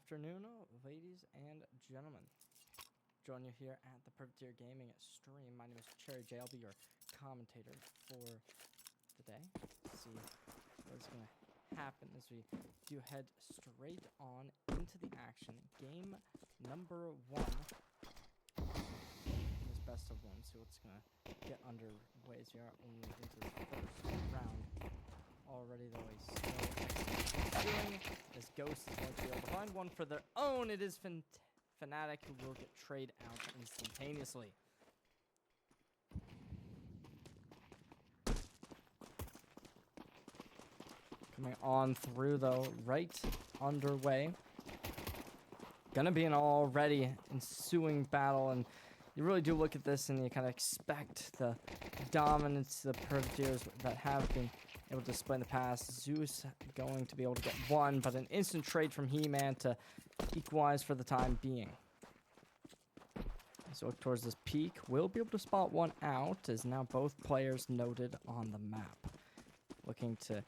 afternoon, ladies and gentlemen. Join you here at the Privateer Gaming stream. My name is CherryJ. I'll be your commentator for the day. See what's going to happen as we do head straight on into the action. Game number 1. This best of 1. See what's going to get underway as we are only into the first round. Already, though, a still excellent as Ghost is going to be able to find one for their own. It is Fnatic who will get trade out instantaneously. Coming on through, though, right underway. Gonna be an already ensuing battle, and you really do look at this and you kind of expect the dominance the Privateers that have been able to display in the past. Zeus going to be able to get one, but an instant trade from He-Man to equalize for the time being. So look towards this peak. Will be able to spot one out as now both players noted on the map. Looking to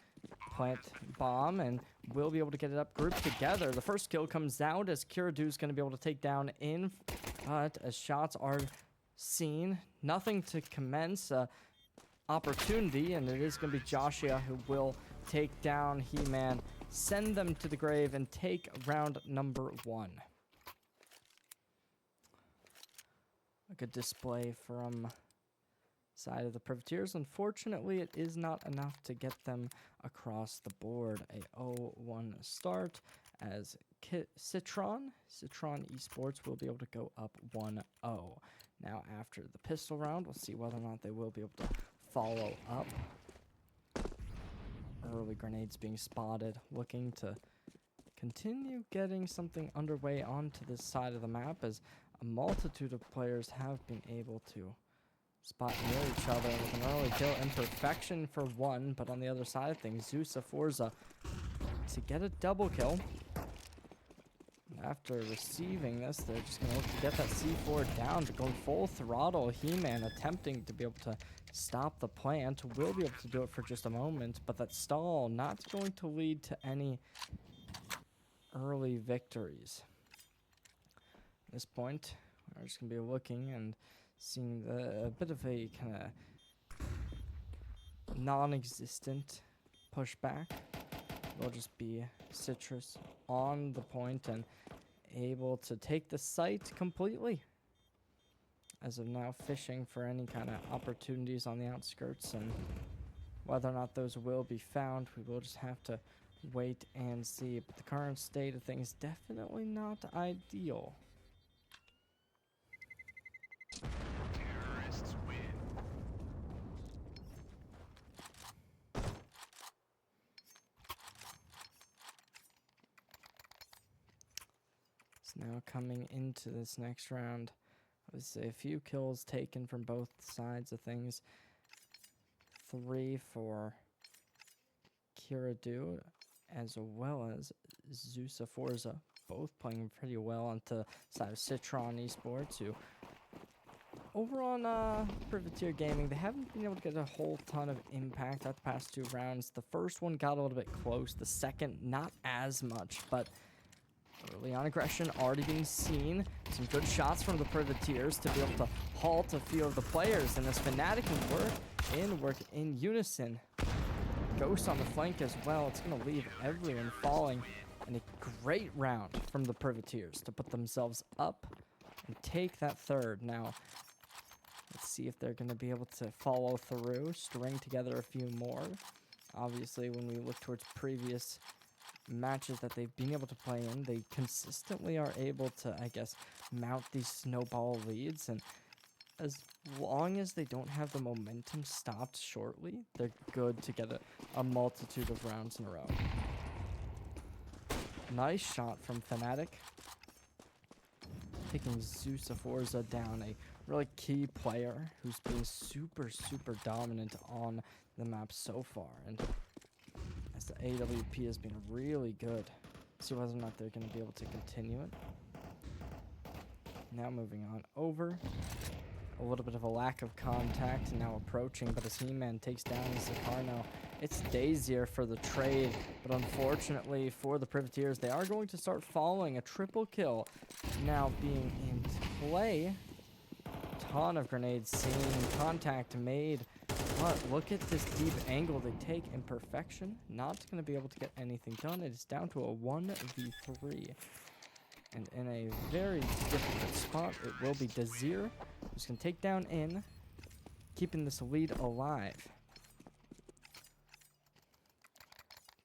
plant bomb and will be able to get it up grouped together. The first kill comes out as Kiradu's going to be able to take down in, but as shots are seen, nothing to commence. Opportunity, and it is going to be Joshua who will take down He-Man, send them to the grave, and take round number 1. A good display from side of the Privateers. Unfortunately, it is not enough to get them across the board. A 0-1 start as Citron Esports will be able to go up 1-0. Now, after the pistol round, we'll see whether or not they will be able to follow up. Early grenades being spotted, looking to continue getting something underway onto this side of the map as a multitude of players have been able to spot near each other with an early kill. Imperfection for one, but on the other side of things, Zeus Forza to get a double kill. After receiving this, they're just going to look to get that C4 down to go full throttle. He-Man attempting to be able to stop the plant. Will be able to do it for just a moment, but that stall not going to lead to any early victories. At this point, we're just going to be looking and seeing a bit of a kind of non-existent pushback. Will just be Citrus on the point and able to take the site completely. As of now, fishing for any kind of opportunities on the outskirts, and whether or not those will be found, we will just have to wait and see. But the current state of things definitely not ideal. Terrorists win. Now coming into this next round, I would say a few kills taken from both sides of things. 3 for Kiradu as well as Zeus Forza, both playing pretty well on the side of Citron Esports, who over on Privateer Gaming, they haven't been able to get a whole ton of impact at the past 2 rounds. The first one got a little bit close, the second not as much, but early on aggression already being seen. Some good shots from the Privateers to be able to halt a few of the players. And as Fnatic can work in unison. Ghost on the flank as well. It's going to leave everyone falling. And a great round from the Privateers to put themselves up and take that third. Now, let's see if they're going to be able to follow through, string together a few more. Obviously, when we look towards previous matches that they've been able to play in, they consistently are able to, I guess, mount these snowball leads, and as long as they don't have the momentum stopped shortly, they're good to get a multitude of rounds in a row. Nice shot from Fnatic, taking Zeus Forza down, a really key player who's been super dominant on the map so far, and as the AWP has been really good. See whether or not they're going to be able to continue it. Now moving on over. A little bit of a lack of contact and now approaching, but as He-Man takes down Zakarno, It's Dazier for the trade, but unfortunately for the Privateers, they are going to start following a triple kill now being in play. Ton of grenades seen, contact made, but look at this deep angle they take. Imperfection, not going to be able to get anything done. It is down to a 1v3. And in a very difficult spot, it will be Dazier who's going to take down in, keeping this lead alive.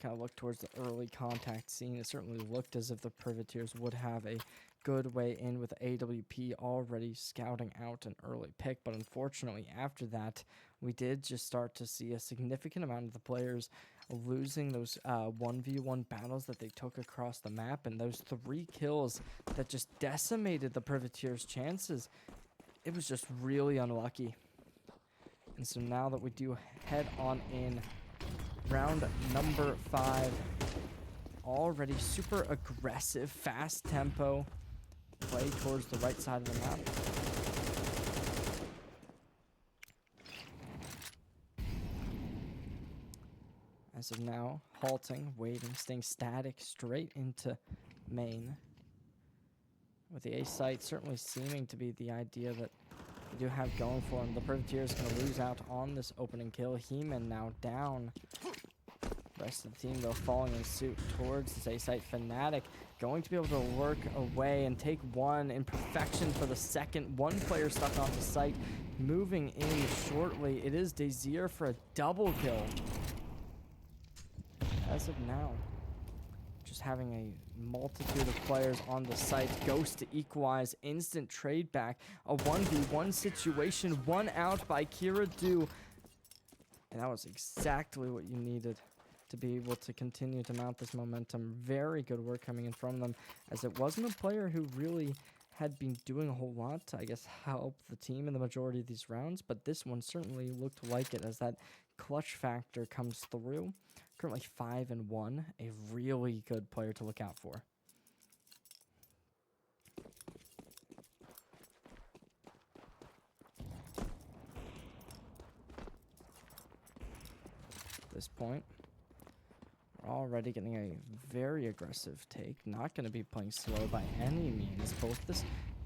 Kind of look towards the early contact scene. It certainly looked as if the Privateers would have a good way in with AWP already scouting out an early pick, but unfortunately after that we did just start to see a significant amount of the players losing those 1v1 battles that they took across the map, and those 3 kills that just decimated the Privateers' chances. It was just really unlucky. And so now that we do head on in round number 5, already super aggressive, fast tempo play towards the right side of the map. As of now, halting, waiting, staying static straight into main. With the A site certainly seeming to be the idea that they do have going for him. The Privateers going to lose out on this opening kill. Heeman now down. Rest of the team, though, falling in suit towards this A-site. Fnatic going to be able to work away and take one. Imperfection for the second. One player stuck on the site. Moving in shortly. It is Dazier for a double kill. As of now, just having a multitude of players on the site. Ghost to equalize. Instant trade back. A 1v1 situation. One out by CherryJ. And that was exactly what you needed to be able to continue to mount this momentum. Very good work coming in from them, as it wasn't a player who really had been doing a whole lot to, I guess, help the team in the majority of these rounds, but this one certainly looked like it, as that clutch factor comes through. Currently 5-1, a really good player to look out for. At this point, already getting a very aggressive take. Not going to be playing slow by any means. Both this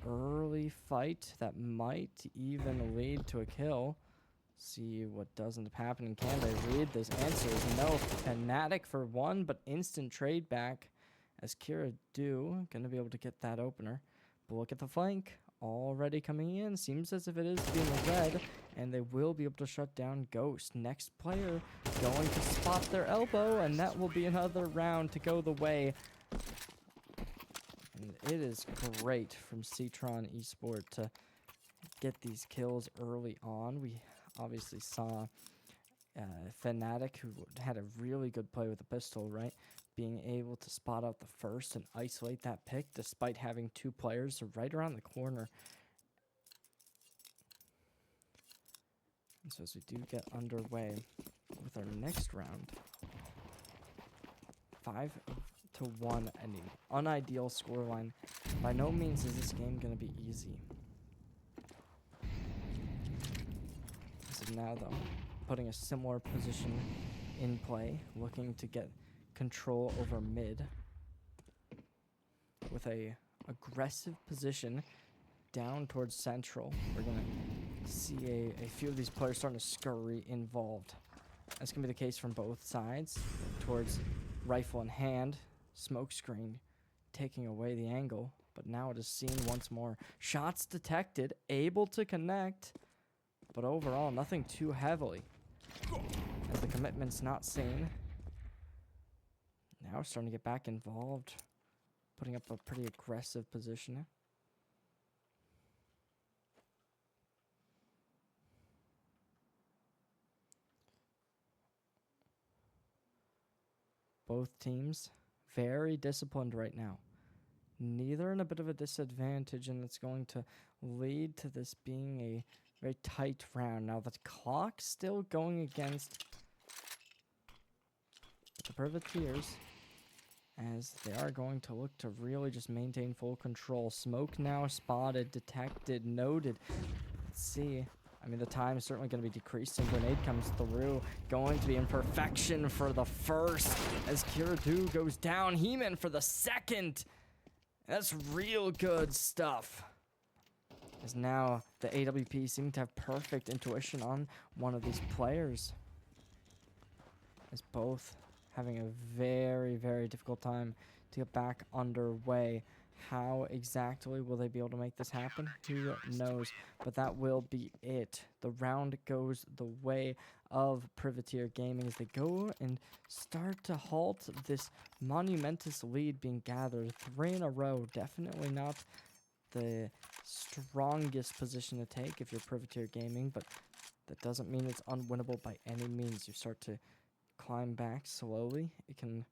early fight that might even lead to a kill. See what does end up happening. Can they read this? Answer is no. Fnatic for one, but instant trade back as CherryJ going to be able to get that opener. But look at the flank. Already coming in. Seems as if it is being read, and they will be able to shut down Ghost. Next player going to spot their elbow, and that will be another round to go the way. And it is great from Citron Esports to get these kills early on. We obviously saw Fnatic, who had a really good play with the pistol, right? Being able to spot out the first and isolate that pick despite having 2 players right around the corner. And so as we do get underway with our next round, 5-1, an unideal scoreline. By no means is this game going to be easy. As of now, though, putting a similar position in play, looking to get control over mid with a aggressive position down towards central. We're gonna see a few of these players starting to scurry involved. That's gonna be the case from both sides. Towards rifle in hand, smoke screen taking away the angle, but now it is seen once more. Shots detected, able to connect, but overall nothing too heavily, as the commitment's not seen. Now starting to get back involved, putting up a pretty aggressive position. Both teams very disciplined right now. Neither in a bit of a disadvantage, and it's going to lead to this being a very tight round. Now the clock's still going against the Privateers, as they are going to look to really just maintain full control. Smoke now spotted, detected, noted. Let's see. I mean, the time is certainly going to be decreasing. Grenade comes through. Going to be in perfection for the first. As Kiradu goes down. He-Man for the second. That's real good stuff. As now the AWP seem to have perfect intuition on one of these players. As both having a very, very difficult time to get back underway. How exactly will they be able to make this happen? Who knows? But that will be it. The round goes the way of Privateer Gaming as they go and start to halt this monumentous lead being gathered. 3 in a row. Definitely not the strongest position to take if you're Privateer Gaming, but that doesn't mean it's unwinnable by any means. You start to climb back slowly. It can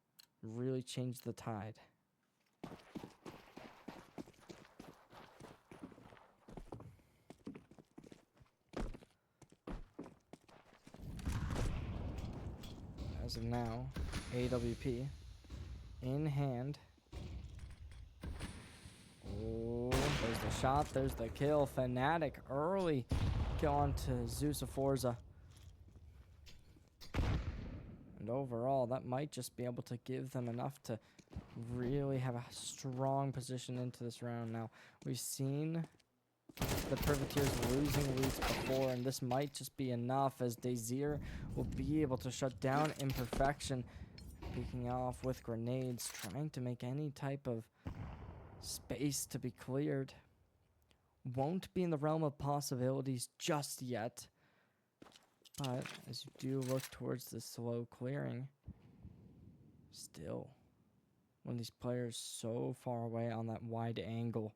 really change the tide. As of now, AWP in hand. Oh, there's the shot, there's the kill. Fnatic early kill on to Zeus of Forza. And overall, that might just be able to give them enough to really have a strong position into this round. Now, we've seen the Privateers losing leads before, and this might just be enough as Dazeer will be able to shut down Imperfection, peeking off with grenades, trying to make any type of space to be cleared. Won't be in the realm of possibilities just yet, but as you do look towards the slow clearing, still, one of these players so far away on that wide angle.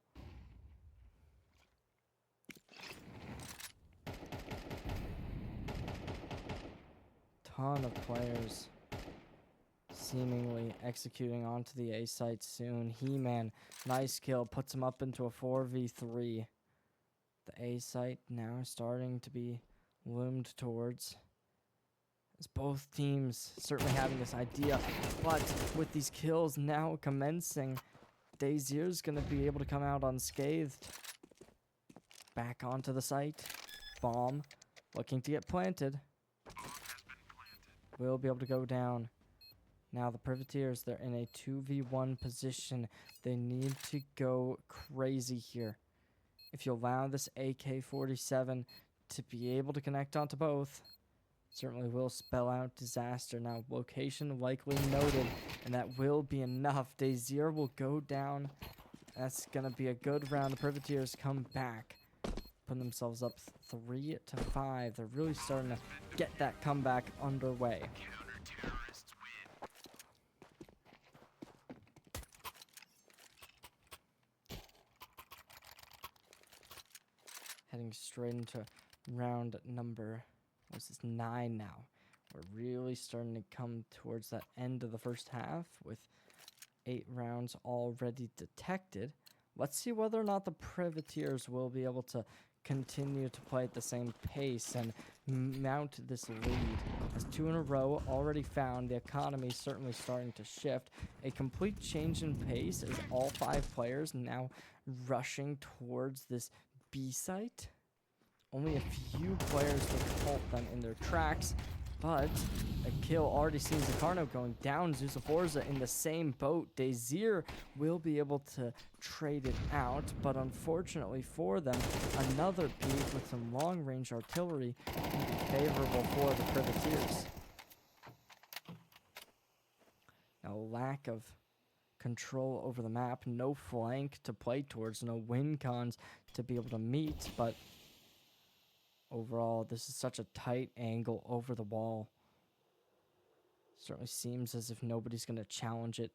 Ton of players seemingly executing onto the A site soon. He-Man, nice kill, puts him up into a 4v3. The A site now starting to be loomed towards. As both teams certainly having this idea, but with these kills now commencing, Dazeer's going to be able to come out unscathed. Back onto the site. Bomb looking to get planted. Will be able to go down. Now the Privateers, they're in a 2v1 position. They need to go crazy here. If you allow this AK-47 to be able to connect onto both, certainly will spell out disaster. Now location likely noted, and that will be enough. Dazeer will go down. That's going to be a good round. The Privateers come back, putting themselves up 3-5. They're really starting to get that comeback underway. Heading straight into round number, what's this, 9 now. We're really starting to come towards that end of the first half with 8 rounds already detected. Let's see whether or not the Privateers will be able to continue to play at the same pace and mount this lead. As 2 in a row already found, the economy certainly starting to shift. A complete change in pace as all 5 players now rushing towards this B site. Only a few players to halt them in their tracks, but a kill already sees Zacarno going down. Zeus of Forza in the same boat. Dazeer will be able to trade it out, but unfortunately for them, another peak with some long-range artillery can be favorable for the Privateers. Now, lack of control over the map, no flank to play towards, no win cons to be able to meet, but overall, this is such a tight angle over the wall. Certainly seems as if nobody's going to challenge it.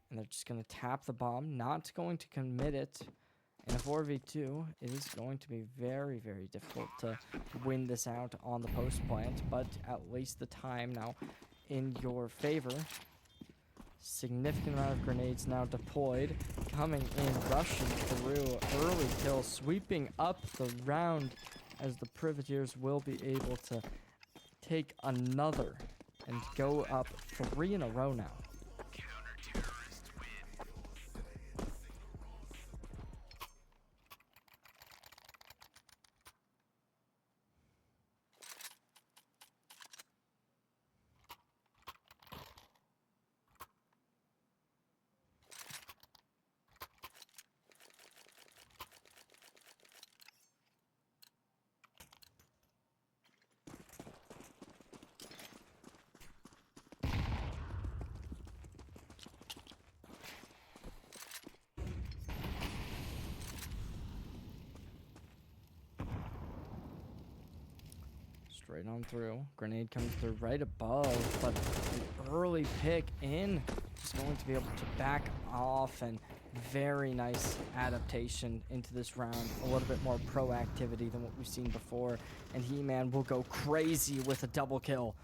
And they're just going to tap the bomb, not going to commit it. In a 4v2, it is going to be very, very difficult to win this out on the post plant. But at least the time now in your favor. Significant amount of grenades now deployed. Coming in, rushing through. Early kill, sweeping up the round, as the Privateers will be able to take another and go up 3 in a row now. straight on through. Grenade comes through right above, but the early pick in is going to be able to back off, and very nice adaptation into this round. A little bit more proactivity than what we've seen before, and He-Man will go crazy with a double kill.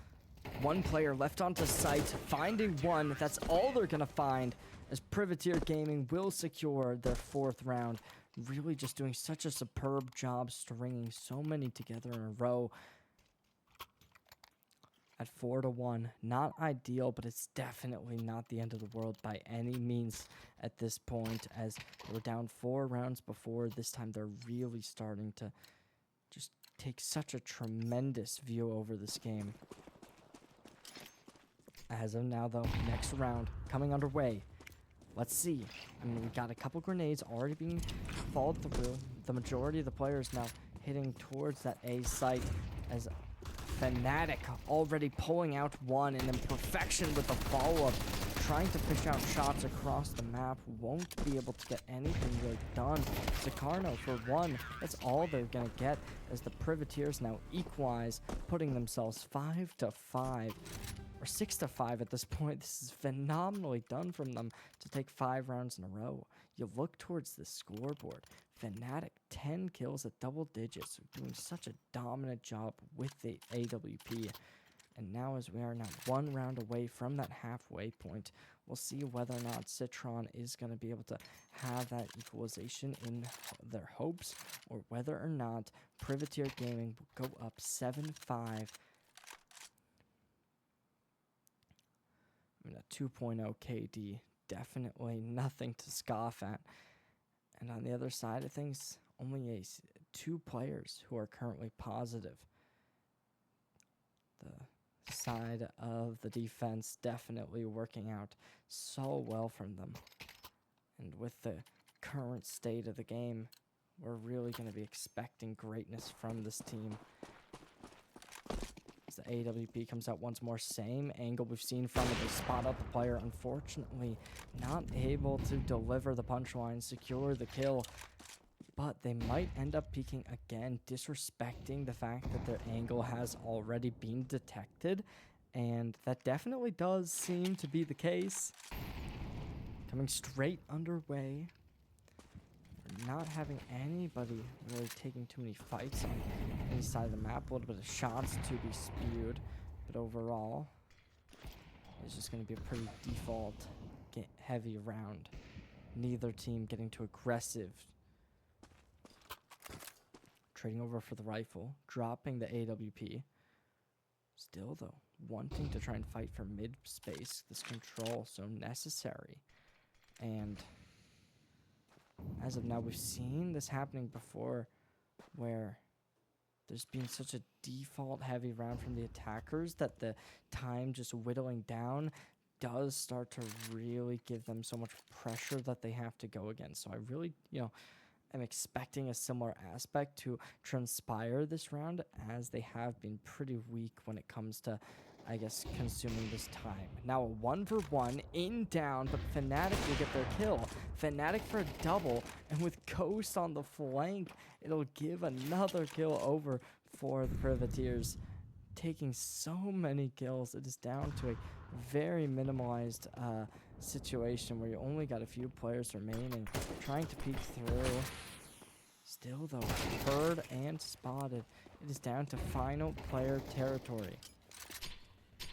One player left onto site, finding one. That's all they're gonna find, as Privateer Gaming will secure their 4th round. Really just doing such a superb job stringing so many together in a row. At 4-1, not ideal, but it's definitely not the end of the world by any means at this point, as they were down 4 rounds before. This time they're really starting to just take such a tremendous view over this game. As of now, though, next round coming underway. Let's see. I mean, we got a couple grenades already being followed through. The majority of the players now hitting towards that A site, as Fnatic already pulling out one, and then Perfection with the follow-up, trying to fish out shots across the map. Won't be able to get anything really done. Sicarno for one. That's all they're going to get, as the Privateers now equalize, putting themselves 5-5. Or 6-5 at this point. This is phenomenally done from them to take 5 rounds in a row. You look towards the scoreboard. Fnatic 10 kills at double digits, doing such a dominant job with the AWP. And now, as we are now 1 round away from that halfway point, we'll see whether or not Citron is going to be able to have that equalization in their hopes, or whether or not Privateer Gaming will go up 7-5. I mean, a 2.0 KD, definitely nothing to scoff at. And on the other side of things, only 2 players who are currently positive. The side of the defense definitely working out so well from them. And with the current state of the game, we're really going to be expecting greatness from this team. The AWP comes out once more, same angle we've seen from it. They spot out the player, unfortunately not able to deliver the punchline, secure the kill, but they might end up peeking again, disrespecting the fact that their angle has already been detected, and that definitely does seem to be the case. Coming straight underway. Not having anybody really taking too many fights on any side of the map. A little bit of shots to be spewed, but overall, it's just going to be a pretty default heavy round. Neither team getting too aggressive. Trading over for the rifle, dropping the AWP. Still, though, wanting to try and fight for mid space. This control so necessary. And as of now, we've seen this happening before, where there's been such a default heavy round from the attackers that the time just whittling down does start to really give them so much pressure that they have to go again. So I really, am expecting a similar aspect to transpire this round, as they have been pretty weak when it comes to, I guess, consuming this time. Now a 1v1 in down, but Fnatic will get their kill. Fnatic for a double, and with Ghost on the flank, it'll give another kill over for the Privateers. Taking so many kills, it is down to a very minimalized situation where you only got a few players remaining, trying to peek through. Still though, heard and spotted. It is down to final player territory.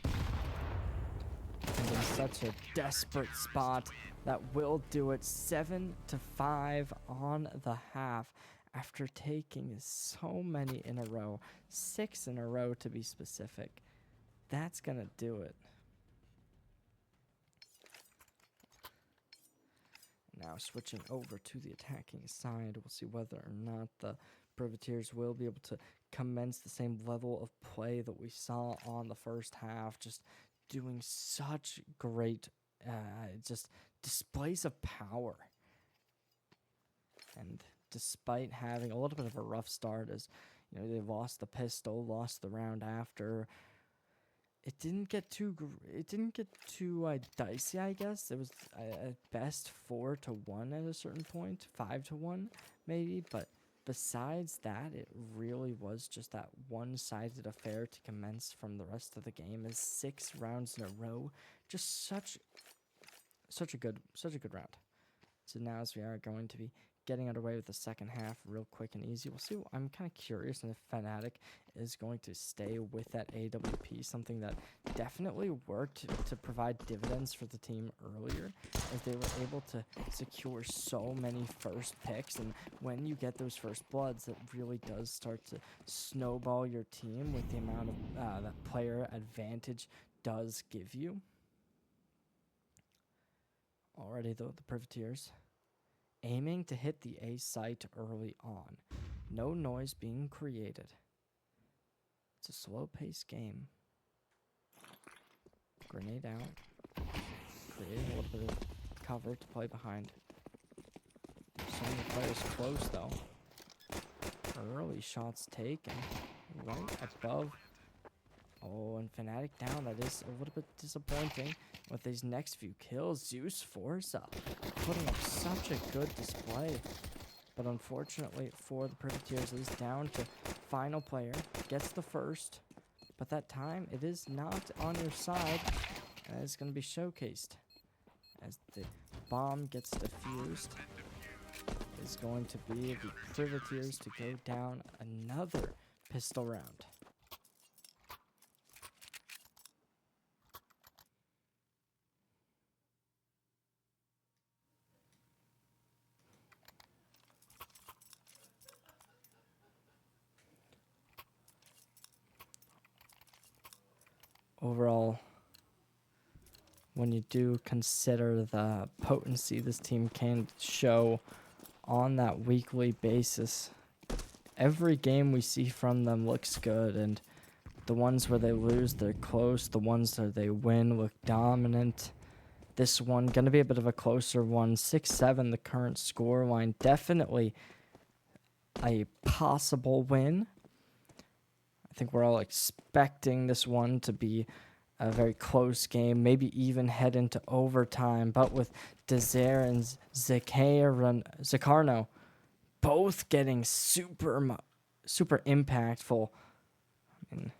And in such a desperate spot, that will do it. 7-5 on the half, after taking so many in a row. 6 in a row to be specific. That's gonna do it. Now switching over to the attacking side, we'll see whether or not the Privateers will be able to commence the same level of play that we saw on the first half. Just doing such great just displays of power. And despite having a little bit of a rough start, as they lost the pistol, lost the round after, it didn't get too dicey, I guess. It was at best 4-1 at a certain point, 5-1 maybe, but besides that, it really was just that one-sided affair to commence from the rest of the game. Is 6 rounds in a row, just such a good round. So now, as we are going to be getting underway with the second half real quick and easy, we'll see. I'm kind of curious if Fnatic is going to stay with that AWP, something that definitely worked to provide dividends for the team earlier, as they were able to secure so many first picks. And when you get those first bloods, it really does start to snowball your team with the amount of that player advantage does give you. Already, though, the Privateers aiming to hit the A site early on. No noise being created. It's a slow-paced game. Grenade out. Creating a little bit of cover to play behind. So many players close, though. Early shots taken. Right above. Oh, and Fnatic down. That is a little bit disappointing. With these next few kills, Zeus Forza putting up such a good display. But unfortunately for the Privateers, it is down to final player. Gets the first. But that time, it is not on your side. And it's going to be showcased. As the bomb gets defused, it's going to be the Privateers to go down another pistol round. Overall, when you do consider the potency this team can show on that weekly basis, every game we see from them looks good, and the ones where they lose, they're close. The ones that they win look dominant. This one, going to be a bit of a closer one. 6-7, the current score line. Definitely a possible win. I think we're all expecting this one to be a very close game, maybe even head into overtime. But with Desire and Zacarno both getting super impactful. I mean,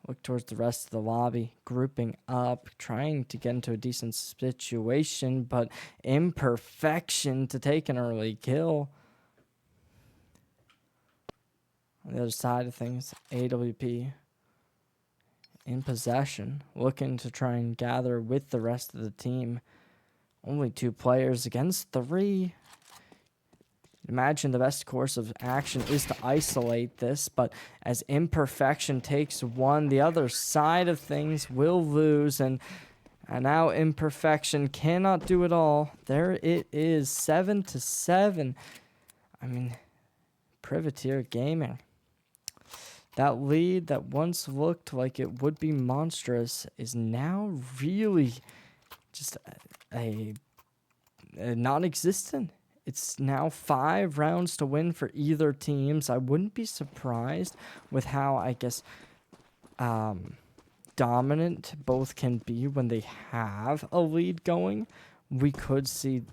look towards the rest of the lobby, grouping up, trying to get into a decent situation, but imperfection to take an early kill. On the other side of things, AWP in possession, looking to try and gather with the rest of the team. Only 2 players against 3. Imagine the best course of action is to isolate this, but as imperfection takes one, the other side of things will lose, and now imperfection cannot do it all. There it is, 7-7. I mean, Privateer Gaming. That lead that once looked like it would be monstrous is now really just a non-existent. It's now 5 rounds to win for either teams. I wouldn't be surprised with how, I guess, dominant both can be when they have a lead going. We could see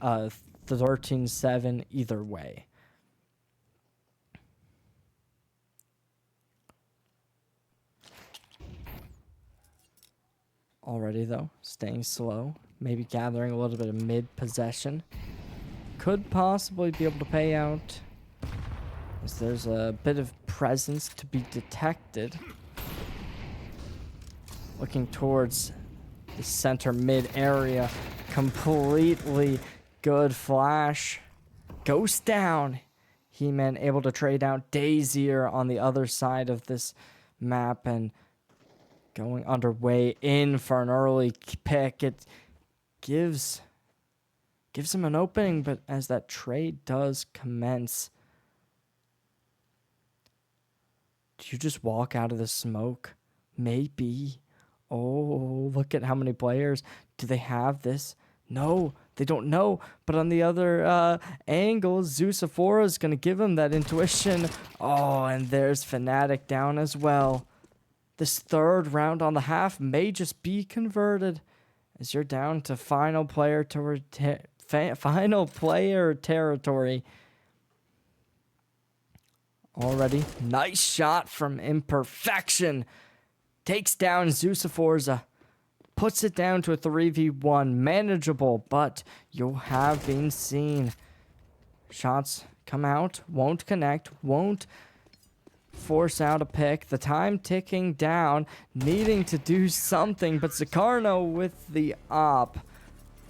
13-7 either way. Already, though, staying slow, maybe gathering a little bit of mid-possession. Could possibly be able to pay out, as there's a bit of presence to be detected. Looking towards the center mid area, completely good flash. Ghost down. He-Man able to trade out Daisier on the other side of this map, and going underway in for an early pick. It gives him an opening, but as that trade does commence, do you just walk out of the smoke? Maybe. Oh, look at how many players. Do they have this? No, they don't know. But on the other angle, Zeusafora is going to give him that intuition. Oh, and there's Fnatic down as well. This third round on the half may just be converted, as you're down to final player territory. already. Nice shot from Imperfection. Takes down Forza. Puts it down to a 3v1. Manageable, but you have been seen. Shots come out. Won't connect. Won't force out a pick. The time ticking down. Needing to do something, but Zacarno with the op.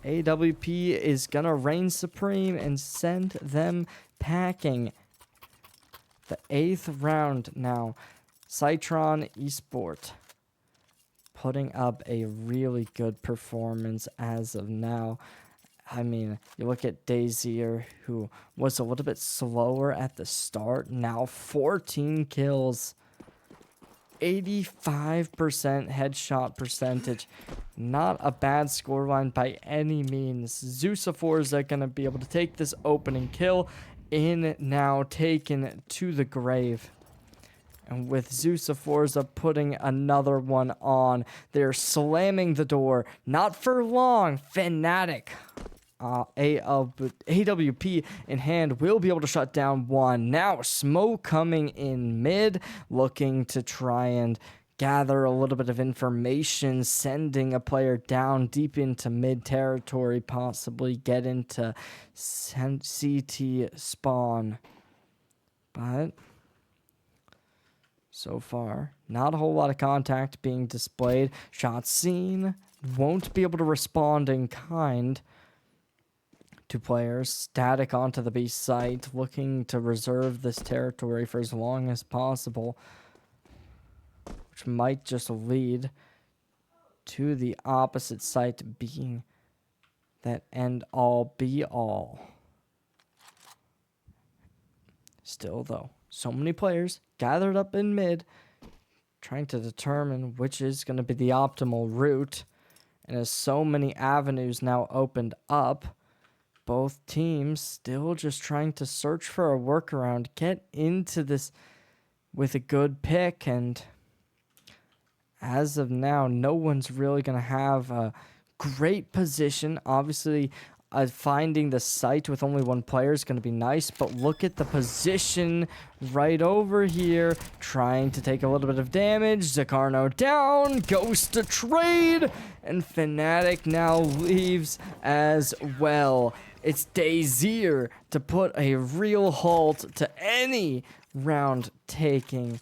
AWP is gonna reign supreme and send them packing. The 8th round now. Citron Esports putting up a really good performance as of now. I mean, you look at Dazier, who was a little bit slower at the start. Now 14 kills. 85% headshot percentage. Not a bad scoreline by any means. Forza gonna be able to take this opening kill. In now, taken to the grave. And with Forza putting another one on, they're slamming the door. Not for long. Fnatic. AWP in hand will be able to shut down one. Now Smoke coming in mid, looking to try and gather a little bit of information, sending a player down deep into mid territory, possibly get into CT spawn. But so far, not a whole lot of contact being displayed. Shots seen, won't be able to respond in kind. 2 players static onto the B site, looking to reserve this territory for as long as possible, which might just lead to the opposite site being that end all be all. Still though, so many players gathered up in mid, trying to determine which is going to be the optimal route, and as so many avenues now opened up, both teams still just trying to search for a workaround, get into this with a good pick, and as of now, no one's really going to have a great position. Obviously, finding the site with only 1 player is going to be nice, but look at the position right over here, trying to take a little bit of damage. Zacarno down, goes to trade, and Fnatic now leaves as well. It's Dazier to put a real halt to any round taking.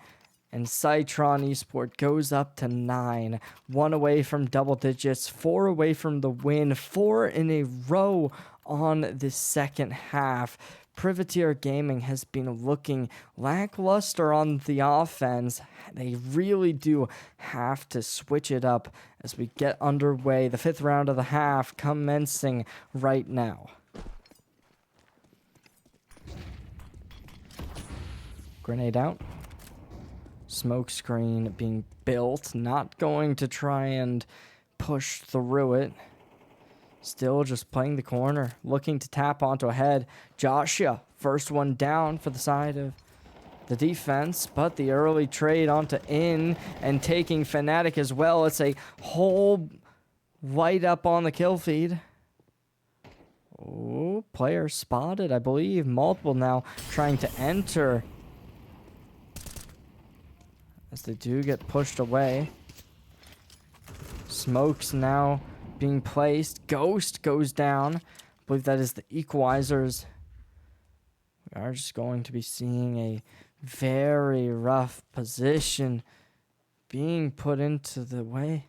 And Citron Esports goes up to 9. 1 away from double digits. 4 away from the win. 4 in a row on the second half. Privateer Gaming has been looking lackluster on the offense. They really do have to switch it up as we get underway. The 5th round of the half commencing right now. Grenade out. Smoke screen being built. Not going to try and push through it. Still just playing the corner. Looking to tap onto a head. Joshua, first one down for the side of the defense. But the early trade onto in and taking Fnatic as well. It's a whole light up on the kill feed. Oh, player spotted, I believe. Multiple now trying to enter. As they do get pushed away. Smokes now being placed. Ghost goes down. I believe that is the equalizers. We are just going to be seeing a very rough position being put into the way.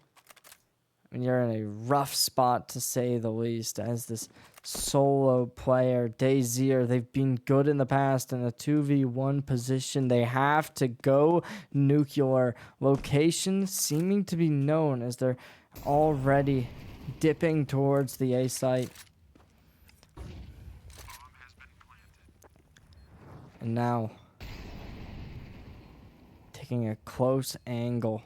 I mean, you're in a rough spot to say the least as this solo player, Dazier, they've been good in the past in a 2v1 position. They have to go nuclear. Location seeming to be known as they're already dipping towards the A site. And now, taking a close angle.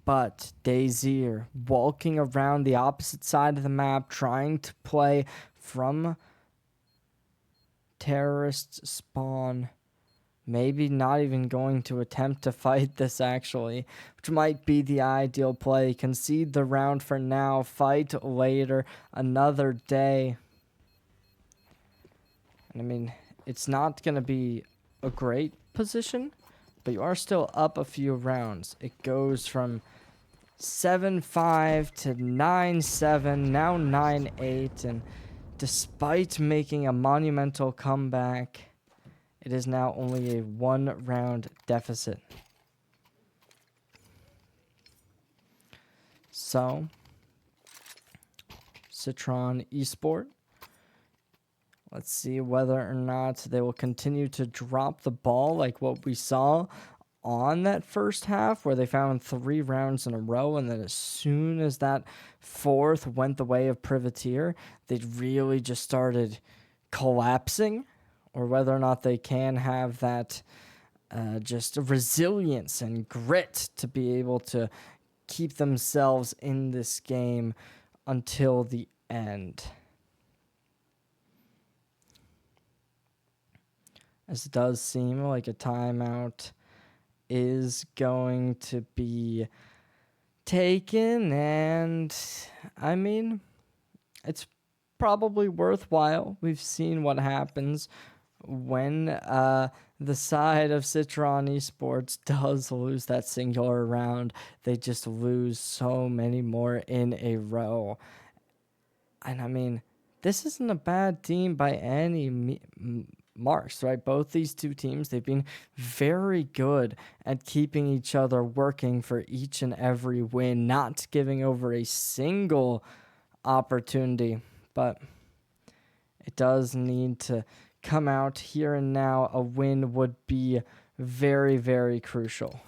But Dazier walking around the opposite side of the map, trying to play from terrorist spawn. Maybe not even going to attempt to fight this actually, which might be the ideal play. Concede the round for now, fight later, another day. And I mean, it's not going to be a great position, but you are still up a few rounds. It goes from 7-5 to 9-7, now 9-8, and despite making a monumental comeback, it is now only a 1-round deficit. So, Citron Esports, let's see whether or not they will continue to drop the ball like what we saw on that first half, where they found 3 rounds in a row, and then as soon as that 4th went the way of Privateer, they really just started collapsing, or whether or not they can have that just resilience and grit to be able to keep themselves in this game until the end. As it does seem like a timeout is going to be taken, and I mean, it's probably worthwhile. We've seen what happens when the side of Citron Esports does lose that singular round. They just lose so many more in a row. And I mean, this isn't a bad team by any marks, right? Both these two teams, they've been very good at keeping each other working for each and every win, not giving over a single opportunity. But it does need to come out here and now. A win would be very, very crucial.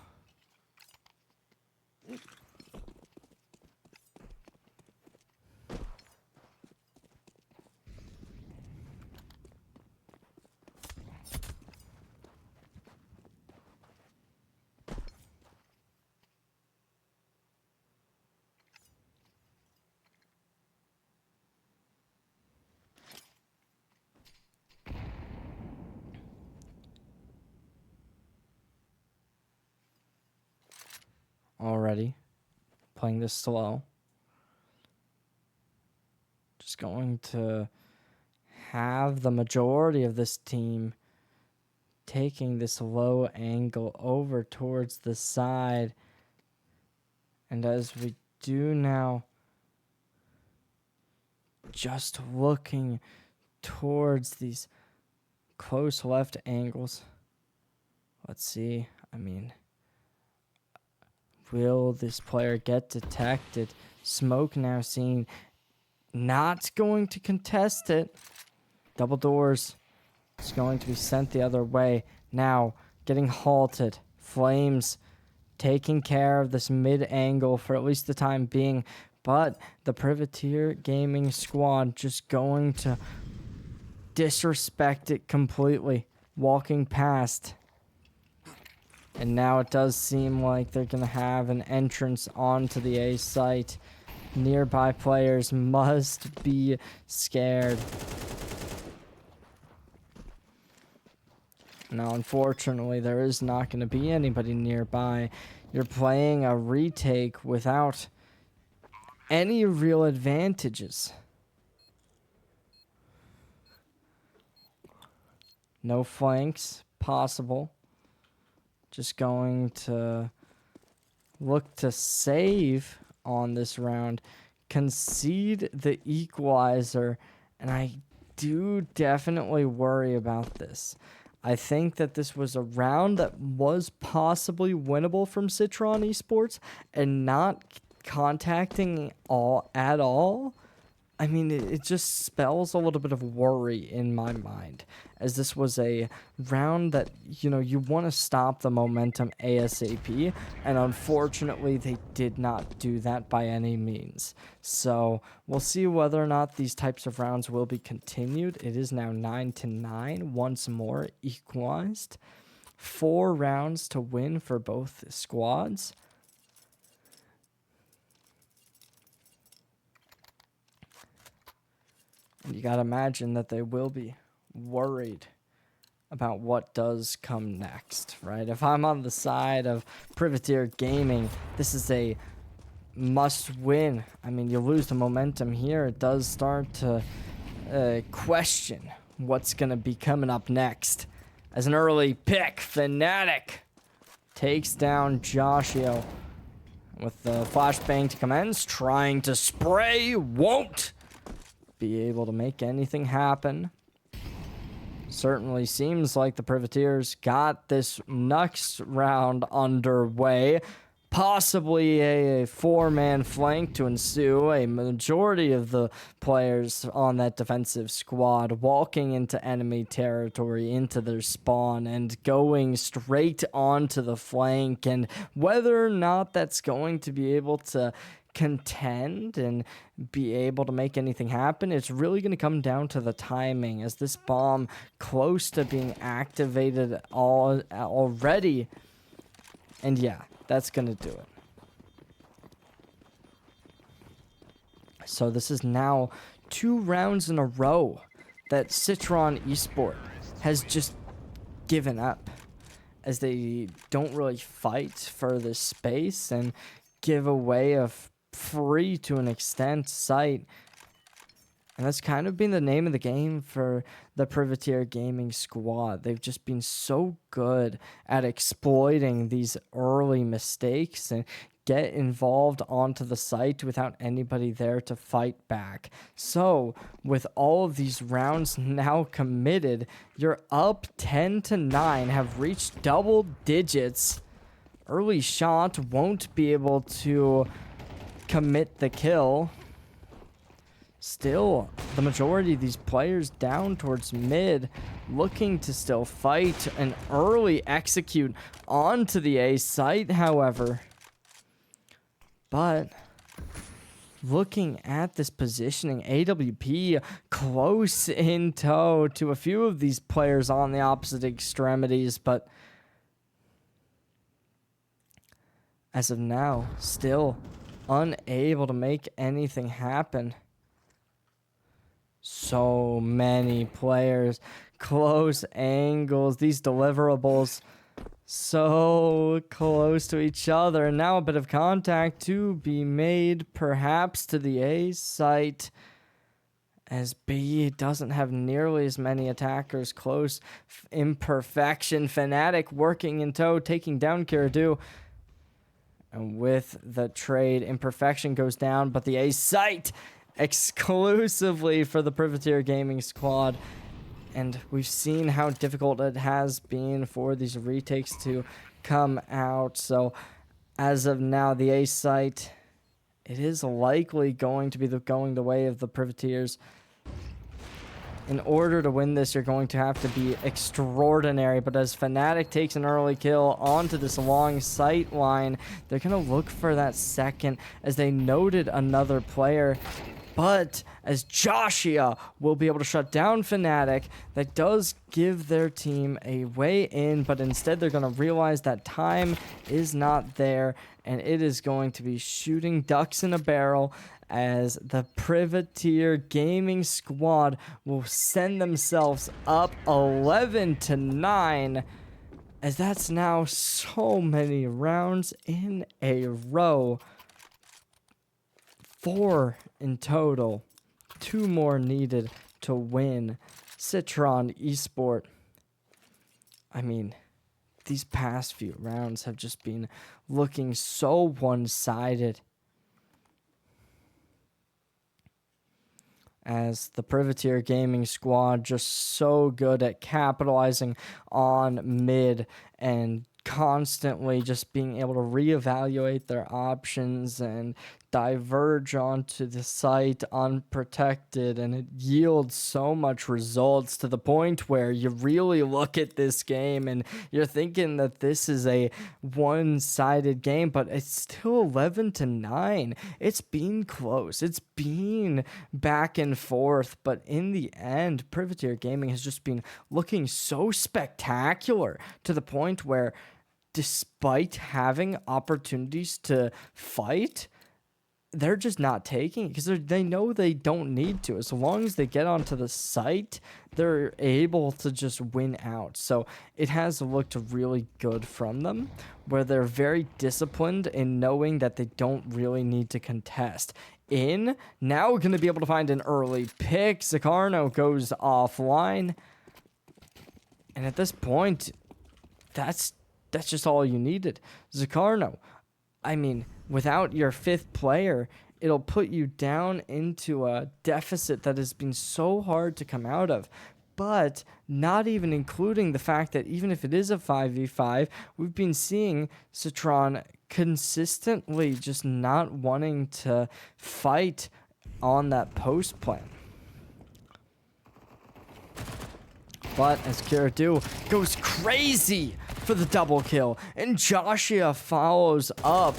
Already playing this slow. Just going to have the majority of this team taking this low angle over towards the side. And as we do now, just looking towards these close left angles. Let's see. I mean, will this player get detected? Smoke now seen. Not going to contest it. Double doors. It's going to be sent the other way. Now, getting halted. Flames taking care of this mid-angle for at least the time being. But the Privateer Gaming squad just going to disrespect it completely. Walking past. And now it does seem like they're going to have an entrance onto the A site. Nearby players must be scared. Now, unfortunately, there is not going to be anybody nearby. You're playing a retake without any real advantages. No flanks possible. Just going to look to save on this round. Concede the equalizer. And I do definitely worry about this. I think that this was a round that was possibly winnable from Citron Esports, and not contacting at all. I mean, it just spells a little bit of worry in my mind, as this was a round that, you know, you want to stop the momentum ASAP, and unfortunately they did not do that by any means. So we'll see whether or not these types of rounds will be continued. It is now 9-9, once more equalized. 4 rounds to win for both squads. You gotta imagine that they will be worried about what does come next, right? If I'm on the side of Privateer Gaming, this is a must win. I mean, you lose the momentum here, it does start to question what's gonna be coming up next. as an early pick. Fnatic takes down Joshio with the flashbang to commence, trying to spray, won't be able to make anything happen. Certainly seems like the Privateers got this next round underway. Possibly a four-man flank to ensue. A majority of the players on that defensive squad walking into enemy territory, into their spawn, and going straight onto the flank. And whether or not that's going to be able to contend and be able to make anything happen, it's really going to come down to the timing, as this bomb close to being activated already. And yeah, that's going to do it. So this is now 2 rounds in a row that Citron Esports has just given up, as they don't really fight for this space and give away a free, to an extent, site. And that's kind of been the name of the game for the Privateer Gaming squad. They've just been so good at exploiting these early mistakes and get involved onto the site without anybody there to fight back. So, with all of these rounds now committed, you're up 10-9, have reached double digits. Early shot won't be able to commit the kill. Still, the majority of these players down towards mid, looking to still fight and early execute onto the A site, however. But looking at this positioning, AWP close in tow to a few of these players on the opposite extremities, but as of now, still unable to make anything happen. So many players, close angles, these deliverables so close to each other. And now a bit of contact to be made, perhaps to the A site, as B doesn't have nearly as many attackers close. Imperfection, Fnatic working in tow, taking down Kiradu. And with the trade, Imperfection goes down, but the A site exclusively for the Privateer Gaming squad. And we've seen how difficult it has been for these retakes to come out. So as of now, the A site, it is likely going to be going the way of the Privateers. In order to win this, you're going to have to be extraordinary. But as Fnatic takes an early kill onto this long sight line, they're going to look for that second, as they noted another player. But as Joshua will be able to shut down Fnatic, that does give their team a way in, but instead they're going to realize that time is not there, and it is going to be shooting ducks in a barrel, as the Privateer Gaming squad will send themselves up 11-9, as that's now so many rounds in a row. 4 in total, 2 more needed to win. Citron Esports, I mean, these past few rounds have just been looking so one-sided, as the Privateer Gaming squad just so good at capitalizing on mid and constantly just being able to reevaluate their options and diverge onto the site unprotected, and it yields so much results to the point where you really look at this game and you're thinking that this is a one-sided game, but it's still 11-9. It's been close, it's been back and forth, but in the end, Privateer Gaming has just been looking so spectacular to the point where, despite having opportunities to fight, they're just not taking it because they know they don't need to. As long as they get onto the site, they're able to just win out. So it has looked really good from them, where they're very disciplined in knowing that they don't really need to contest. Now we're going to be able to find an early pick. Zakarno goes offline. And at this point, that's just all you needed. Zakarno, I mean, without your 5th player, it'll put you down into a deficit that has been so hard to come out of. But not even including the fact that even if it is a 5v5, we've been seeing Citron consistently just not wanting to fight on that post plan. But as Kiradu goes crazy for the double kill, and Joshua follows up.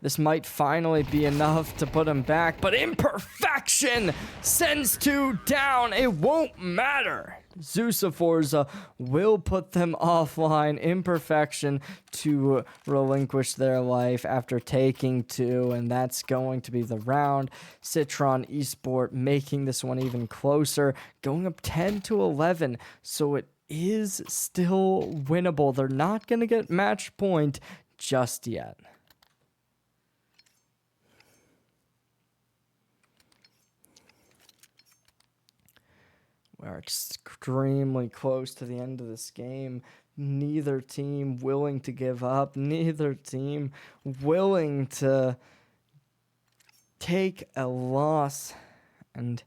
This might finally be enough to put him back, but Imperfection sends 2 down. It won't matter. Zusa Forza will put them offline. Imperfection to relinquish their life after taking 2, and that's going to be the round. Citron Esports making this one even closer, going up 10-11, so it is still winnable. They're not going to get match point just yet. We're extremely close to the end of this game. Neither team willing to give up. Neither team willing to take a loss. And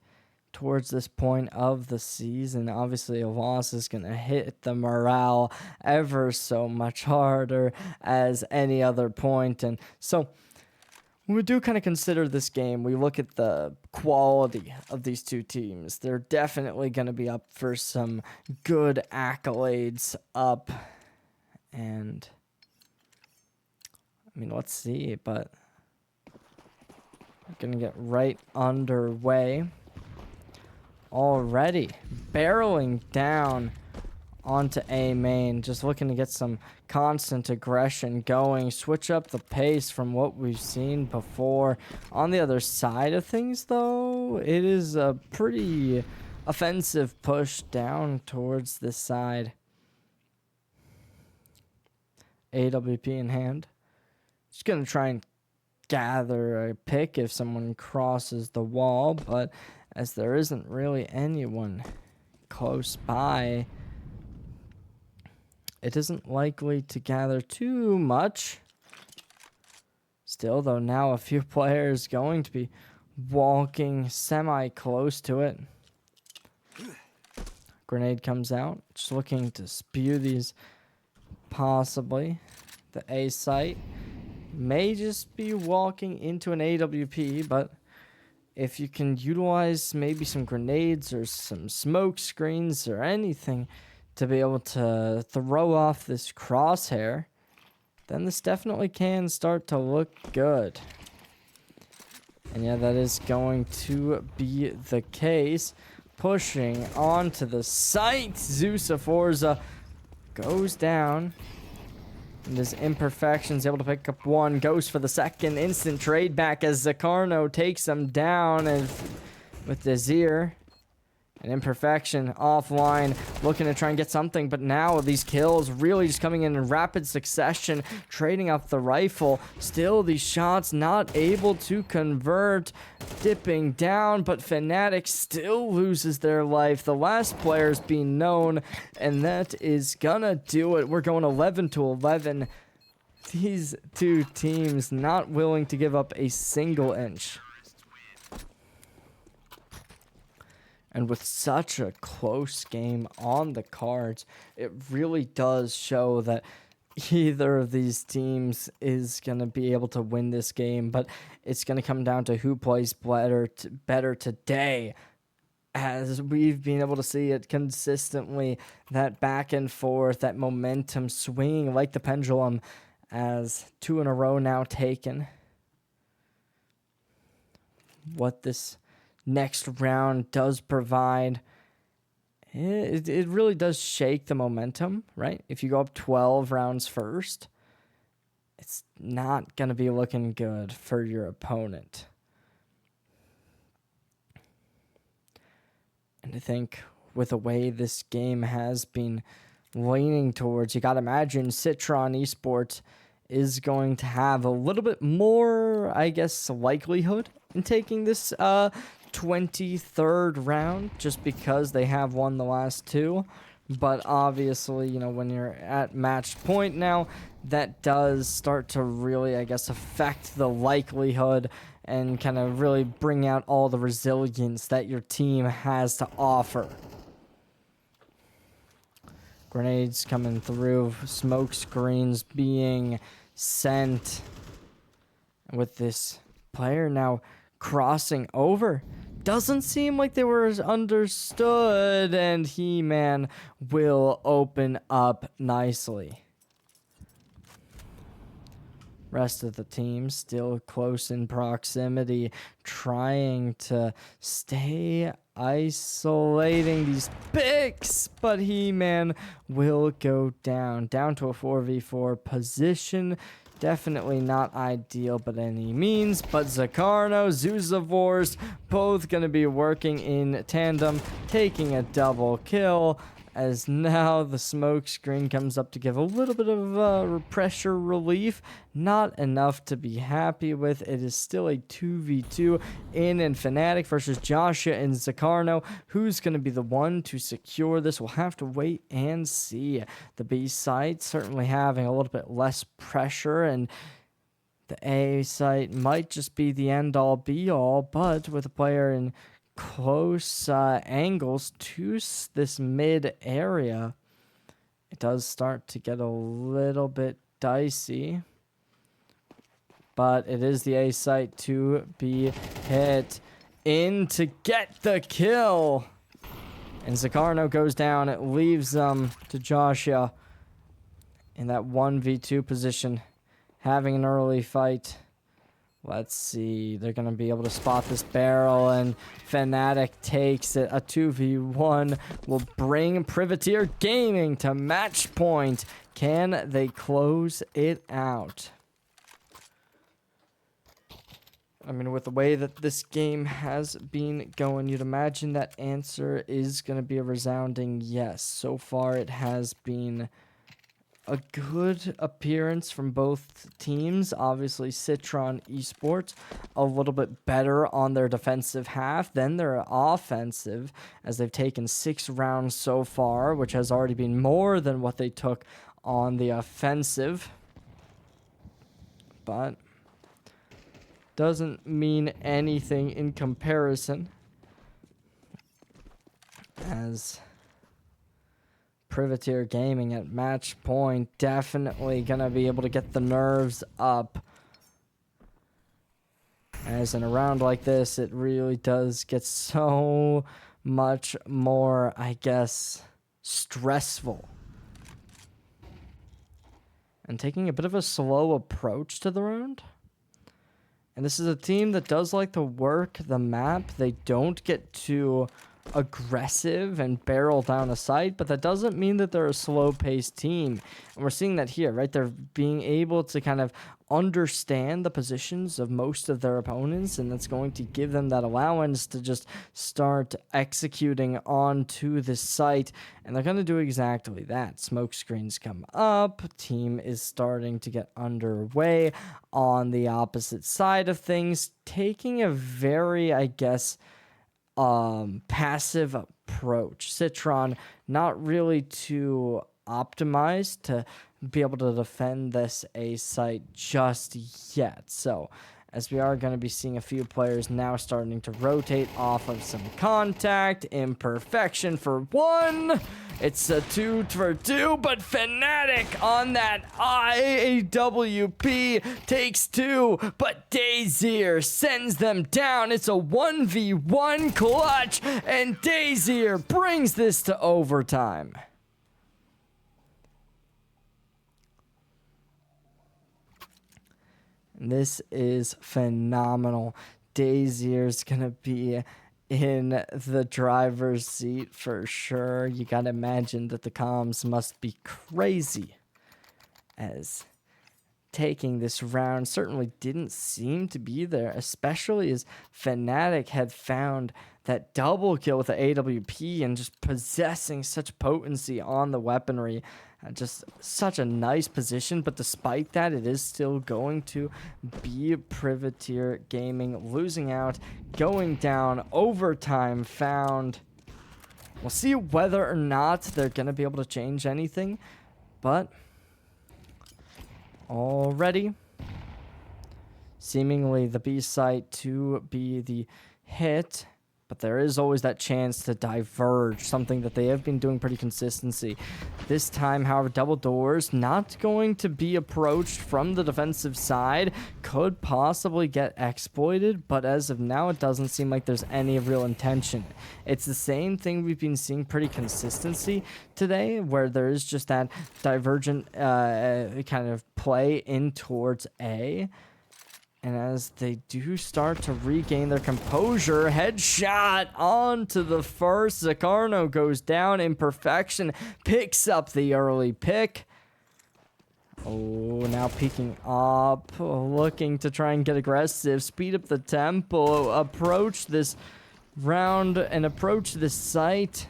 towards this point of the season, obviously a loss is going to hit the morale ever so much harder as any other point. And so when we do kind of consider this game, we look at the quality of these two teams. They're definitely going to be up for some good accolades up. And, I mean, let's see, but we're going to get right underway already. Barreling down onto A Main, just looking to get some constant aggression going, switch up the pace from what we've seen before. On the other side of things, though, it is a pretty offensive push down towards this side. AWP in hand. Just gonna try and gather a pick if someone crosses the wall, but as there isn't really anyone close by, it isn't likely to gather too much. Still, though, now a few players going to be walking semi-close to it. Grenade comes out, just looking to spew these possibly. The A site may just be walking into an AWP, but if you can utilize maybe some grenades or some smoke screens or anything to be able to throw off this crosshair, then this definitely can start to look good. And yeah, that is going to be the case. Pushing onto the site, Zeus of Forza goes down. And his Imperfection's able to pick up one, goes for the second, instant trade back as Zakarno takes him down and with Desir. An Imperfection offline, looking to try and get something, but now these kills really just coming in rapid succession, trading up the rifle. Still, these shots not able to convert, dipping down, but Fnatic still loses their life. The last player's being known, and that is gonna do it. We're going 11-11. These two teams not willing to give up a single inch. And with such a close game on the cards, it really does show that either of these teams is going to be able to win this game, but it's going to come down to who plays better today. As we've been able to see it consistently, that back and forth, that momentum swinging like the pendulum, as 2 in a row now taken. What this next round does provide, it really does shake the momentum, right? If you go up 12 rounds first, it's not going to be looking good for your opponent. And I think with the way this game has been leaning towards, you got to imagine Citron Esports is going to have a little bit more, I guess, likelihood in taking this 23rd round, just because they have won the last 2. But obviously, you know, when you're at match point now, that does start to really, I guess, affect the likelihood and kind of really bring out all the resilience that your team has to offer. Grenades coming through, smoke screens being sent. With this player now crossing over. Doesn't seem like they were understood, and He-Man will open up nicely. Rest of the team still close in proximity, trying to stay isolating these picks, but He-Man will go down to a 4v4 position. Definitely not ideal by any means, but Zakarno, Zuzavors, both going to be working in tandem, taking a double kill, as now the smoke screen comes up to give a little bit of pressure relief. Not enough to be happy with. It is still a 2v2 in and Fnatic versus Joshua and Zakarno. Who's going to be the one to secure this? We'll have to wait and see. The B site certainly having a little bit less pressure, and the A site might just be the end-all be-all, but with a player in close angles to this mid area, it does start to get a little bit dicey. But it is the A site to be hit in to get the kill. And Zakarno goes down. It leaves them to Joshua in that 1v2 position, having an early fight. Let's see. They're going to be able to spot this barrel, and Fnatic takes it. A 2v1 will bring Privateer Gaming to match point. Can they close it out? I mean, with the way that this game has been going, you'd imagine that answer is going to be a resounding yes. So far, it has been a good appearance from both teams. Obviously, Citron Esports a little bit better on their defensive half than their offensive, as they've taken 6 rounds so far, which has already been more than what they took on the offensive. But doesn't mean anything in comparison, as Privateer Gaming at match point definitely gonna be able to get the nerves up, as in a round like this it really does get so much more, I guess, stressful. And taking a bit of a slow approach to the round. And this is a team that does like to work the map. They don't get too aggressive and barrel down a site, but that doesn't mean that they're a slow-paced team. And we're seeing that here, right? They're being able to kind of understand the positions of most of their opponents, and that's going to give them that allowance to just start executing onto this site, and they're going to do exactly that. Smoke screens come up, team is starting to get underway on the opposite side of things, taking a very, I guess, passive approach. Citron not really too optimized to be able to defend this A site just yet. So as we are going to be seeing a few players now starting to rotate off of some contact. Imperfection for 1. It's a 2 for 2, but Fnatic on that IAWP takes 2, but Dazier sends them down. It's a 1v1 clutch, and Dazier brings this to overtime. This is phenomenal. Dazier's gonna be in the driver's seat for sure. You gotta imagine that the comms must be crazy, as taking this round certainly didn't seem to be there, especially as Fnatic had found that double kill with the AWP and just possessing such potency on the weaponry. Just such a nice position, but despite that, it is still going to be Privateer Gaming losing out, going down. Overtime found. We'll see whether or not they're going to be able to change anything. But already, seemingly the B site to be the hit. But there is always that chance to diverge, something that they have been doing pretty consistently. This time, however, double doors, not going to be approached from the defensive side. Could possibly get exploited, but as of now, it doesn't seem like there's any real intention. It's the same thing we've been seeing pretty consistency today, where there is just that divergent kind of play in towards A. And as they do start to regain their composure, headshot onto the first. Zakarno goes down. Imperfection picks up the early pick. Oh, now peeking up, looking to try and get aggressive, speed up the tempo, approach this round and approach this site.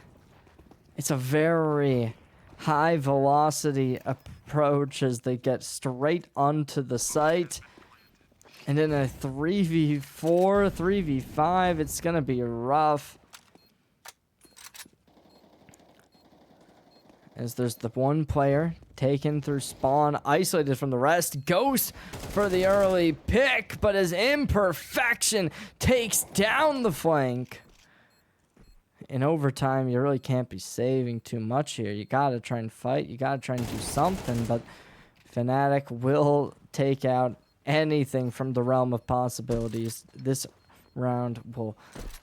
It's a very high velocity approach as they get straight onto the site. And in a 3v4, 3v5, it's going to be rough. As there's the one player taken through spawn, isolated from the rest. Goes for the early pick, but as Imperfection takes down the flank. In overtime, you really can't be saving too much here. You got to try and fight. You got to try and do something, but Fnatic will take out anything from the realm of possibilities. This round will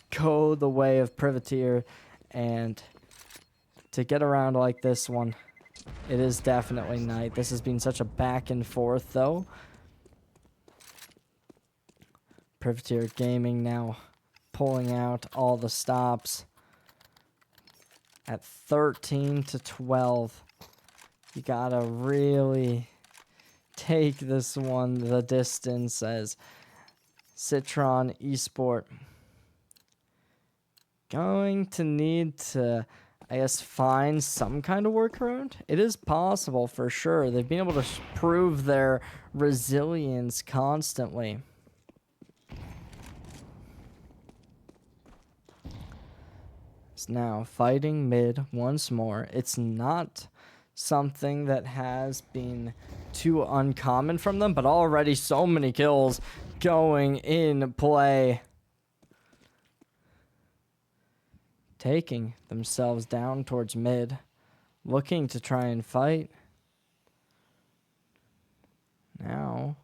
go the way of Privateer, and to get around like this one, it is definitely Knight. This has been such a back and forth, though. Privateer Gaming now pulling out all the stops at 13-12. You gotta really take this one the distance, as Citron Esports going to need to, I guess, find some kind of workaround. It is possible for sure. They've been able to prove their resilience constantly. It's now fighting mid once more. It's not something that has been too uncommon from them, but already so many kills going in play. Taking themselves down towards mid, looking to try and fight. Now,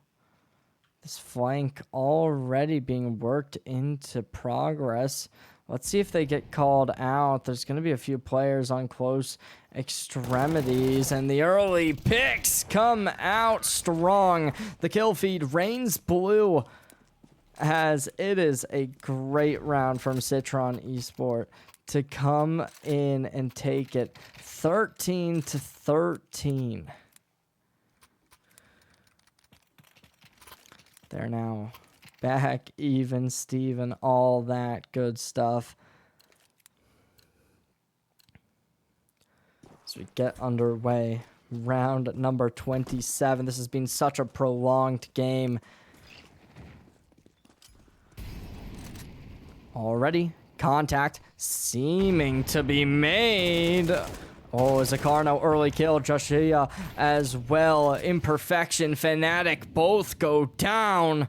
this flank already being worked into progress. Let's see if they get called out. There's going to be a few players on close extremities, and the early picks come out strong. The kill feed reigns blue, as it is a great round from Citron Esports to come in and take it 13-13. They're now back even, Steven, all that good stuff. As we get underway, round number 27. This has been such a prolonged game. Already, contact seeming to be made. Oh, Zakarno early kill, Joshua as well. Imperfection, Fnatic both go down.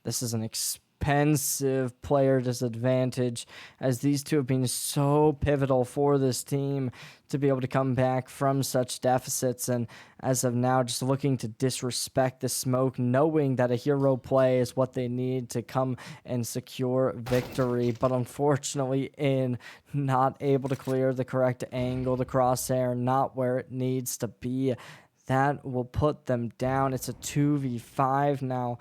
This is an expensive player disadvantage, as these two have been so pivotal for this team to be able to come back from such deficits, and as of now just looking to disrespect the smoke, knowing that a hero play is what they need to come and secure victory, but unfortunately not able to clear the correct angle, the crosshair not where it needs to be. That will put them down. It's a 2v5 now.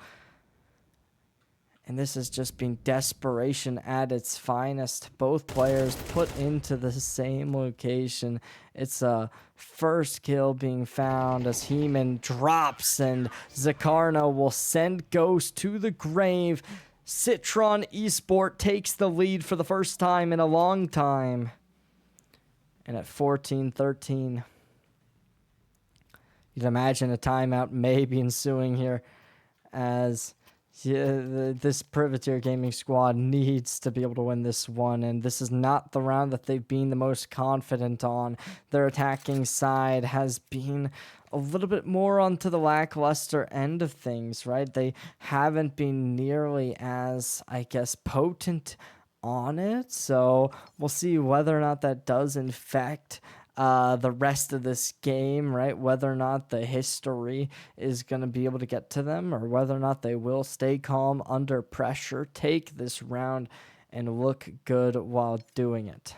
And this has just been desperation at its finest. Both players put into the same location. It's a first kill being found as Heeman drops, and Zakarno will send Ghost to the grave. Citron Esports takes the lead for the first time in a long time. And at 14-13, you'd imagine a timeout may be ensuing here, as Yeah, this Privateer Gaming squad needs to be able to win this one, and this is not the round that they've been the most confident on. Their attacking side has been a little bit more onto the lackluster end of things, right? They haven't been nearly as, I guess, potent on it, so we'll see whether or not that does infect the rest of this game, right? Whether or not the history is going to be able to get to them, or whether or not they will stay calm under pressure, take this round, and look good while doing it.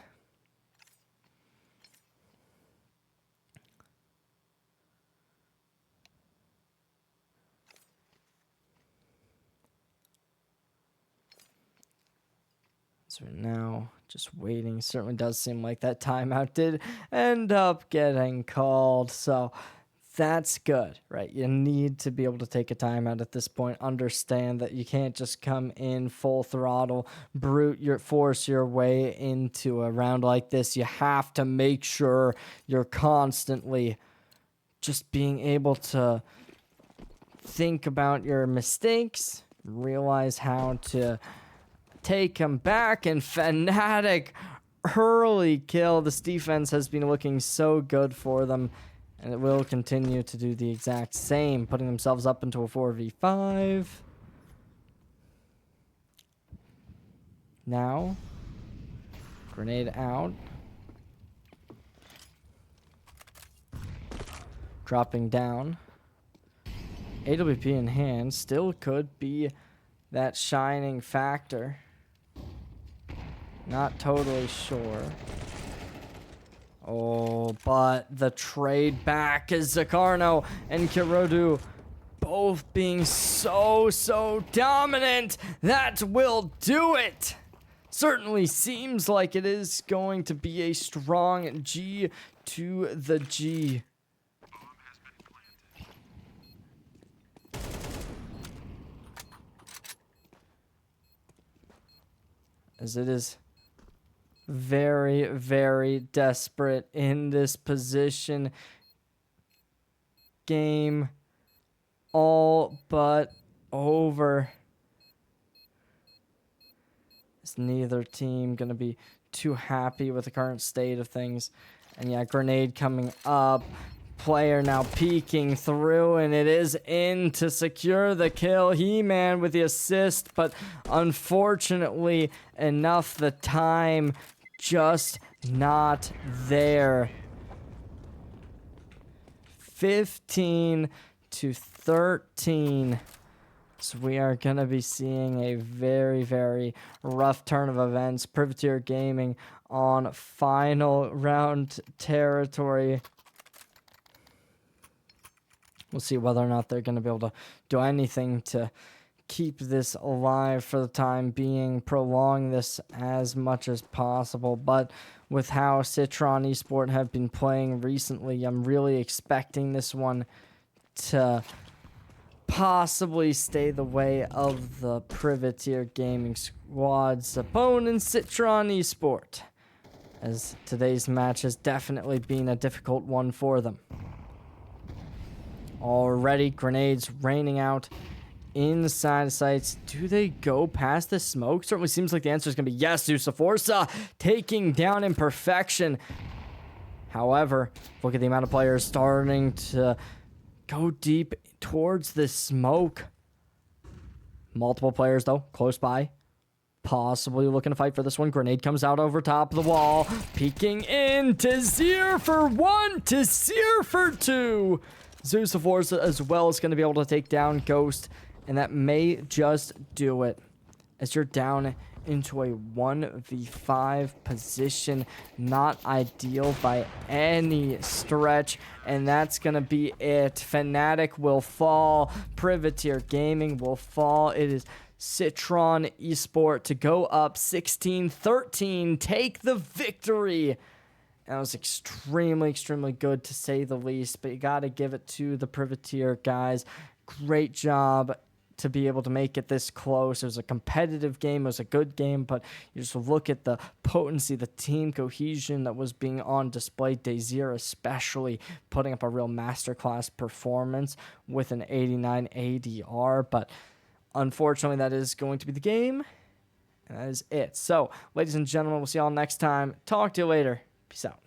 So now just waiting. Certainly does seem like that timeout did end up getting called. So that's good, right? You need to be able to take a timeout at this point. Understand that you can't just come in full throttle, force your way into a round like this. You have to make sure you're constantly just being able to think about your mistakes, realize how to take them back, and Fnatic early kill. This defense has been looking so good for them, and it will continue to do the exact same, putting themselves up into a 4v5. Now, grenade out. Dropping down. AWP in hand still could be that shining factor. Not totally sure. Oh, but the trade back is Zakarno and Kirodu both being so dominant. That will do it. Certainly seems like it is going to be a strong G to the G. As it is very desperate in this position. Game all but over. Is neither team going to be too happy with the current state of things. And yeah, grenade coming up. Player now peeking through, and it is in to secure the kill. He-Man with the assist, but unfortunately enough, the time just not there. 15-13. So we are going to be seeing a very rough turn of events. Privateer Gaming on final round territory. We'll see whether or not they're going to be able to do anything to keep this alive for the time being, prolong this as much as possible. But with how Citron Esports have been playing recently, I'm really expecting this one to possibly stay the way of the Privateer Gaming squad's opponent, Citron Esports, as today's match has definitely been a difficult one for them. Already grenades raining out inside sights. Do they go past the smoke? Certainly seems like the answer is going to be yes. Forza taking down Imperfection. However, look at the amount of players starting to go deep towards the smoke. Multiple players, though, close by. Possibly looking to fight for this one. Grenade comes out over top of the wall. Peeking in to Zier for 1, to Zier for 2. Forza as well is going to be able to take down Ghost, and that may just do it. As you're down into a 1v5 position, not ideal by any stretch, and that's going to be it. Fnatic will fall. Privateer Gaming will fall. It is Citron Esports to go up 16-13, take the victory. That was extremely good, to say the least, but you got to give it to the Privateer guys. Great job to be able to make it this close. It was a competitive game. It was a good game, but you just look at the potency, the team cohesion that was being on display. Dazier especially putting up a real masterclass performance with an 89 ADR, but unfortunately, that is going to be the game. And that is it. So, ladies and gentlemen, we'll see y'all next time. Talk to you later. Peace out.